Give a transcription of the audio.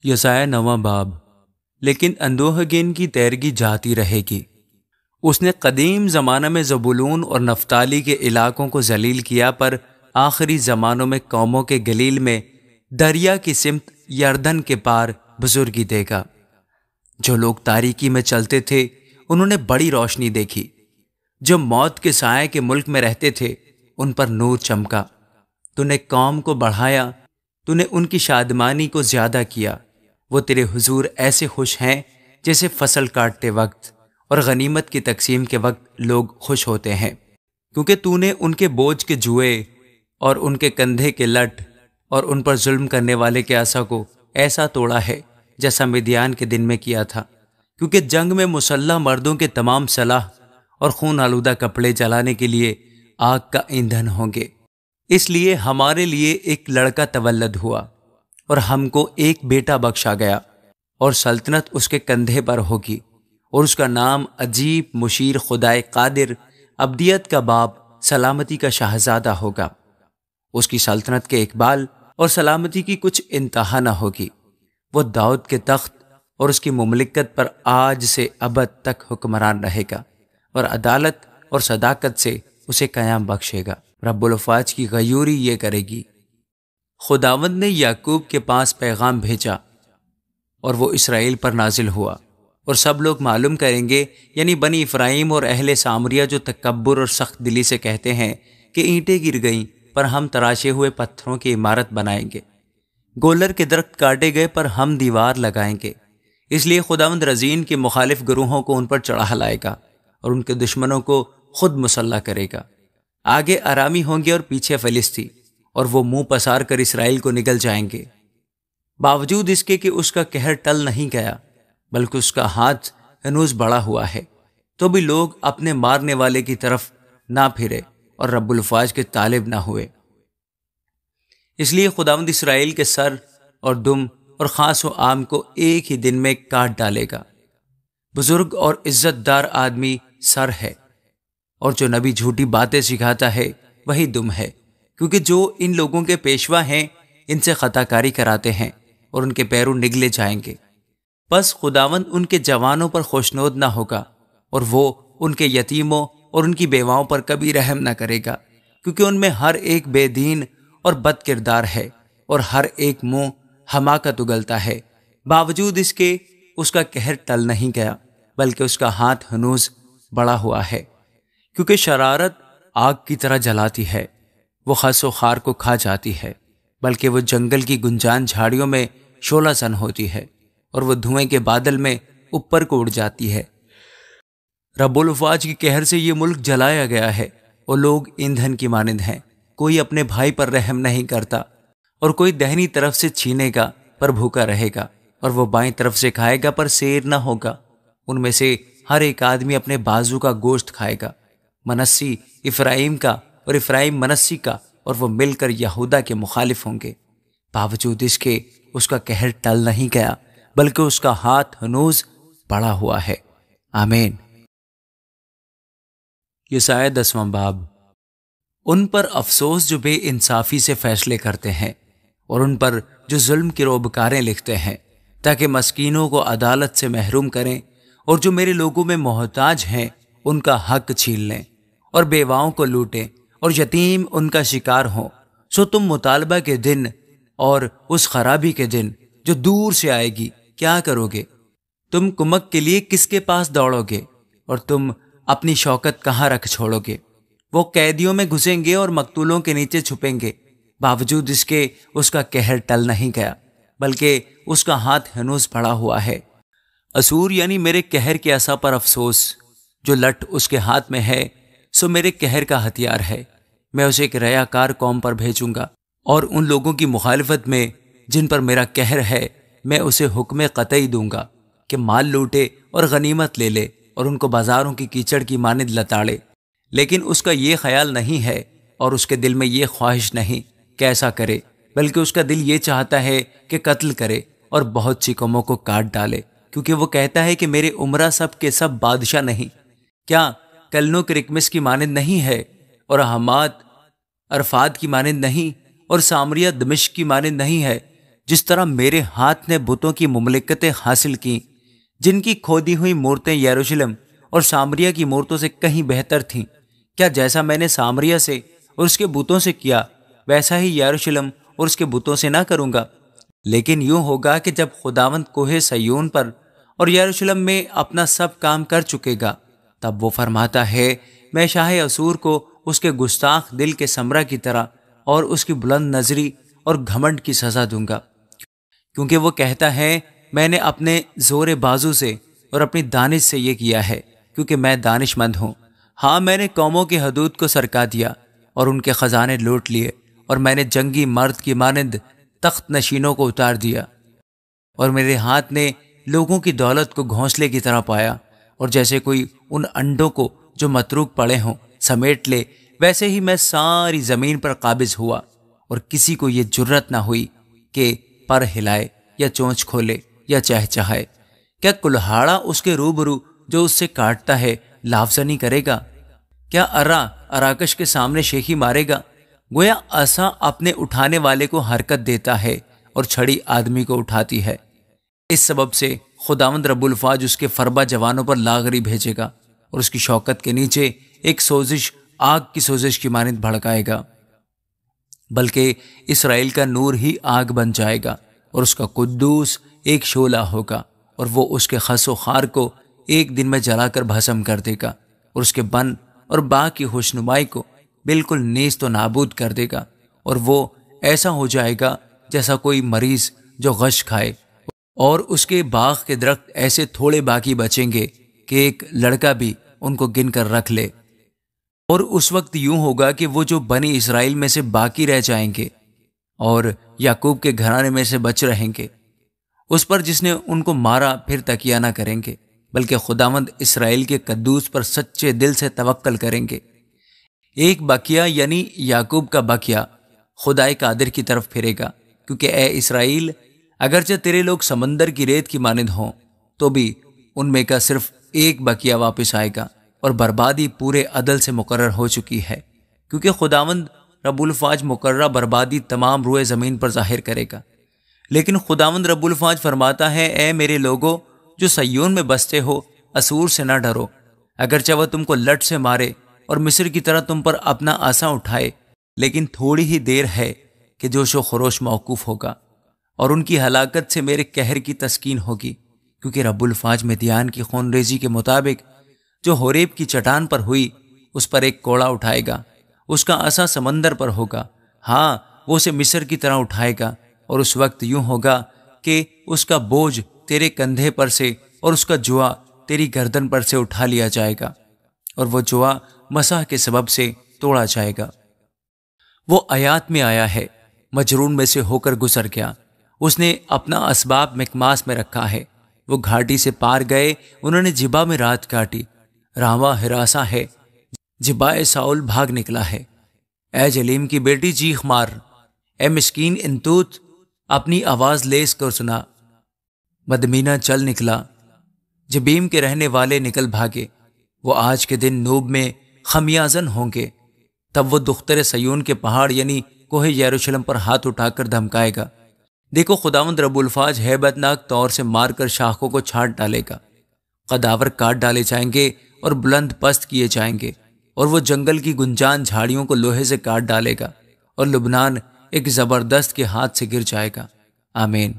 یسایہ 9 باب۔ لیکن اندوہگین کی تیرگی جاتی رہے گی۔ اس نے قدیم زمانہ میں زبولون اور نفتالی کے علاقوں کو ذلیل کیا، پر آخری زمانوں میں قوموں کے گلیل میں دریا کی سمت یردن کے پار بزرگی دے گا۔ جو لوگ تاریکی میں چلتے تھے انہوں نے بڑی روشنی دیکھی، جو موت کے سائے کے ملک میں رہتے تھے ان پر نور چمکا۔ تو نے قوم کو بڑھایا، تو نے ان کی شادمانی کو زیادہ کیا۔ وہ تیرے حضور ایسے خوش ہیں جیسے فصل کاٹتے وقت اور غنیمت کی تقسیم کے وقت لوگ خوش ہوتے ہیں، کیونکہ تو نے ان کے بوجھ کے جوئے اور ان کے کندھے کے لٹ اور ان پر ظلم کرنے والے کے عصا کو ایسا توڑا ہے جیسا مدیان کے دن میں کیا تھا، کیونکہ جنگ میں مسلح مردوں کے تمام سلاح اور خون آلودہ کپڑے جلانے کے لیے آگ کا ایندھن ہوں گے۔ اس لیے ہمارے لیے ایک لڑکا تولد ہوا اور ہم کو ایک بیٹا بخشا گیا، اور سلطنت اس کے کندھے پر ہوگی، اور اس کا نام عجیب، مشیر، خدائے قادر، ابدیت کا باپ، سلامتی کا شہزادہ ہوگا۔ اس کی سلطنت کے اقبال اور سلامتی کی کچھ انتہا نہ ہوگی۔ وہ داؤد کے تخت اور اس کی مملکت پر آج سے ابد تک حکمران رہے گا، اور عدالت اور صداقت سے اسے قیام بخشے گا۔ رب الافواج کی غیوری یہ کرے گی۔ خداوند نے یعقوب کے پاس پیغام بھیجا اور وہ اسرائیل پر نازل ہوا، اور سب لوگ معلوم کریں گے، یعنی بنی افرایم اور اہل سامریہ جو تکبر اور سخت دلی سے کہتے ہیں کہ اینٹیں گر گئیں پر ہم تراشے ہوئے پتھروں کی عمارت بنائیں گے، گولر کے درخت کاٹے گئے پر ہم دیوار لگائیں گے۔ اس لیے خداوند رزین کے مخالف گروہوں کو ان پر چڑھا لائے گا اور ان کے دشمنوں کو خود مسلح کرے گا۔ آگے آرامی ہوں گے اور پیچھے فلسطی، اور وہ منہ پسار کر اسرائیل کو نگل جائیں گے۔ باوجود اس کے کہ اس کا قہر ٹل نہیں گیا، بلکہ اس کا ہاتھ ہنوز بڑھا ہوا ہے، تو بھی لوگ اپنے مارنے والے کی طرف نہ پھرے اور رب الافواج کے طالب نہ ہوئے۔ اس لیے خداوند اسرائیل کے سر اور دم اور خاص و عام کو ایک ہی دن میں کاٹ ڈالے گا۔ بزرگ اور عزت دار آدمی سر ہے، اور جو نبی جھوٹی باتیں سکھاتا ہے وہی دم ہے، کیونکہ جو ان لوگوں کے پیشوا ہیں ان سے خطا کاری کراتے ہیں اور ان کے پیروں نگلے جائیں گے۔ پس خداوند ان کے جوانوں پر خوشنود نہ ہوگا، اور وہ ان کے یتیموں اور ان کی بیواؤں پر کبھی رحم نہ کرے گا، کیونکہ ان میں ہر ایک بے دین اور بد کردار ہے، اور ہر ایک منہ حماقت اگلتا ہے۔ باوجود اس کے اس کا قہر ٹل نہیں گیا، بلکہ اس کا ہاتھ ہنوز بڑھا ہوا ہے، کیونکہ شرارت آگ کی طرح جلاتی ہے، وہ خس و خار کو کھا جاتی ہے، بلکہ وہ جنگل کی گنجان جھاڑیوں میں شعلہ سن ہوتی ہے، اور وہ دھوئیں کے بادل میں اوپر کو اڑ جاتی ہے۔ رب الافواج کی قہر سے یہ ملک جلایا گیا ہے، اور لوگ ایندھن کی مانند ہیں، کوئی اپنے بھائی پر رحم نہیں کرتا، اور کوئی دہنی طرف سے چھینے گا پر بھوکا رہے گا، اور وہ بائیں طرف سے کھائے گا پر سیر نہ ہوگا۔ ان میں سے ہر ایک آدمی اپنے بازو کا گوشت کھائے گا، منسی افرایم کا اور افرایم منسی کا، اور وہ مل کر یہودا کے مخالف ہوں گے۔ باوجود اس کے اس کا قہر ٹل نہیں گیا، بلکہ اس کا ہاتھ ہنوز بڑھا ہوا ہے۔ آمین۔ یسایہ 10 باب۔ ان پر افسوس جو بے انصافی سے فیصلے کرتے ہیں، اور ان پر جو ظلم کی روبکاریں لکھتے ہیں، تاکہ مسکینوں کو عدالت سے محروم کریں، اور جو میرے لوگوں میں محتاج ہیں ان کا حق چھین لیں، اور بیواؤں کو لوٹیں، اور یتیم ان کا شکار ہوں۔ سو تم مطالبہ کے دن اور اس خرابی کے دن جو دور سے آئے گی کیا کرو گے؟ تم کمک کے لیے کس کے پاس دوڑو گے، اور تم اپنی شوکت کہاں رکھ چھوڑو گے؟ وہ قیدیوں میں گھسیں گے اور مقتولوں کے نیچے چھپیں گے۔ باوجود اس کے اس کا قہر ٹل نہیں گیا، بلکہ اس کا ہاتھ ہنوز بڑھا ہوا ہے۔ اسور یعنی میرے قہر کے عصا پر افسوس، جو لٹ اس کے ہاتھ میں ہے سو میرے قہر کا ہتھیار ہے۔ میں اسے ایک ریاکار قوم پر بھیجوں گا، اور ان لوگوں کی مخالفت میں جن پر میرا قہر ہے میں اسے حکم قطعی دوں گا کہ مال لوٹے اور غنیمت لے لے، اور ان کو بازاروں کی کیچڑ کی مانند لتاڑے۔ لیکن اس کا یہ خیال نہیں ہے، اور اس کے دل میں یہ خواہش نہیں کہ ایسا کرے، بلکہ اس کا دل یہ چاہتا ہے کہ قتل کرے اور بہت سی قوموں کو کاٹ ڈالے، کیونکہ وہ کہتا ہے کہ میرے عمرہ سب کے سب بادشاہ نہیں، کیا کلنو کے رکمس کی مانند نہیں ہے، اور حمات عرفات کی مانند نہیں، اور سامریہ دمشق کی مانند نہیں ہے؟ جس طرح میرے ہاتھ نے بتوں کی مملکتیں حاصل کی، جن کی کھودی ہوئی مورتیں یروشلم اور سامریہ کی مورتوں سے کہیں بہتر تھیں، کیا جیسا میں نے سامریہ سے اور اس کے بتوں سے کیا ویسا ہی یروشلم اور اس کے بتوں سے نہ کروں گا؟ لیکن یوں ہوگا کہ جب خداوند کوہ سیون پر اور یروشلم میں اپنا سب کام کر چکے گا، تب وہ فرماتا ہے، میں شاہ اسور کو اس کے گستاخ دل کے سمرہ کی طرح اور اس کی بلند نظری اور گھمنڈ کی سزا دوں گا، کیونکہ وہ کہتا ہے میں نے اپنے زور بازو سے اور اپنی دانش سے یہ کیا ہے، کیونکہ میں دانش مند ہوں۔ ہاں، میں نے قوموں کی حدود کو سرکا دیا اور ان کے خزانے لوٹ لیے، اور میں نے جنگی مرد کی مانند تخت نشینوں کو اتار دیا، اور میرے ہاتھ نے لوگوں کی دولت کو گھونسلے کی طرح پایا، اور جیسے کوئی ان انڈوں کو جو متروک پڑے ہوں سمیٹ لے، ویسے ہی میں ساری زمین پر قابض ہوا، اور کسی کو یہ جرت نہ ہوئی کہ پر ہلائے یا چونچ کھولے یا چہچہائے۔ کیا کلہاڑا اس کے روبرو جو اس سے کاٹتا ہے لافزنی کرے گا؟ کیا اراکش کے سامنے شیخی مارے گا؟ گویا عصا اپنے اٹھانے والے کو حرکت دیتا ہے اور چھڑی آدمی کو اٹھاتی ہے۔ اس سبب سے خداوند رب الفاج اس کے فربا جوانوں پر لاغری بھیجے گا، اور اس کی شوکت کے نیچے ایک سوزش آگ کی سوزش کی مانند بھڑکائے گا، بلکہ اسرائیل کا نور ہی آگ بن جائے گا، اور اس کا قدوس ایک شعلہ ہوگا، اور وہ اس کے خس و خار کو ایک دن میں جلا کر بھسم کر دے گا، اور اس کے بن اور باغ کی خوشنمائی کو بالکل نیست و نابود کر دے گا، اور وہ ایسا ہو جائے گا جیسا کوئی مریض جو غش کھائے، اور اس کے باغ کے درخت ایسے تھوڑے باقی بچیں گے کہ ایک لڑکا بھی ان کو گن کر رکھ لے۔ اور اس وقت یوں ہوگا کہ وہ جو بنی اسرائیل میں سے باقی رہ جائیں گے اور یعقوب کے گھرانے میں سے بچ رہیں گے، اس پر جس نے ان کو مارا پھر تکیہ نہ کریں گے، بلکہ خداوند اسرائیل کے قدوس پر سچے دل سے توکل کریں گے۔ ایک بقیہ یعنی یعقوب کا بقیہ خدائے قادر کی طرف پھرے گا، کیونکہ اے اسرائیل، اگرچہ تیرے لوگ سمندر کی ریت کی مانند ہوں، تو بھی ان میں کا صرف ایک بقیہ واپس آئے گا، اور بربادی پورے عدل سے مقرر ہو چکی ہے، کیونکہ خداوند رب الفاج مقررہ بربادی تمام روئے زمین پر ظاہر کرے گا۔ لیکن خداوند رب الفاج فرماتا ہے، اے میرے لوگو جو سیون میں بستے ہو، اسور سے نہ ڈرو، اگرچہ وہ تم کو لٹ سے مارے اور مصر کی طرح تم پر اپنا عصا اٹھائے، لیکن تھوڑی ہی دیر ہے کہ جوش و خروش موقوف ہوگا، اور ان کی ہلاکت سے میرے قہر کی تسکین ہوگی، کیونکہ رب الفاج مدیان کی خون ریزی کے مطابق جو ہوریب کی چٹان پر ہوئی، اس پر ایک کوڑا اٹھائے گا، اس کا عصا سمندر پر ہوگا، ہاں وہ اسے مصر کی طرح اٹھائے گا، اور اس وقت یوں ہوگا کہ اس کا بوجھ تیرے کندھے پر سے اور اس کا جوا تیری گردن پر سے اٹھا لیا جائے گا، اور وہ جوا مسح کے سبب سے توڑا جائے گا۔ وہ آیات میں آیا ہے، مجرون میں سے ہو کر گزر گیا، اس نے اپنا اسباب مکماس میں رکھا ہے، وہ گھاٹی سے پار گئے، انہوں نے جبا میں رات کاٹی، راواں ہراساں ہے، جبائے ساؤل بھاگ نکلا ہے۔ اے جلیم کی بیٹی چیخ مار، اے مسکین انتوت اپنی آواز لیس کر سنا۔ مدمینہ چل نکلا، جبیم کے رہنے والے نکل بھاگے، وہ آج کے دن نوب میں خمیازن ہوں گے، تب وہ دختر سیون کے پہاڑ یعنی کوہ یروشلم پر ہاتھ اٹھا کر دھمکائے گا۔ دیکھو خداوند رب الفاج ہیبت ناک طور سے مار کر شاخوں کو چھاٹ ڈالے گا، قداور کاٹ ڈالے جائیں گے اور بلند پست کیے جائیں گے، اور وہ جنگل کی گنجان جھاڑیوں کو لوہے سے کاٹ ڈالے گا، اور لبنان ایک زبردست کے ہاتھ سے گر جائے گا۔ آمین۔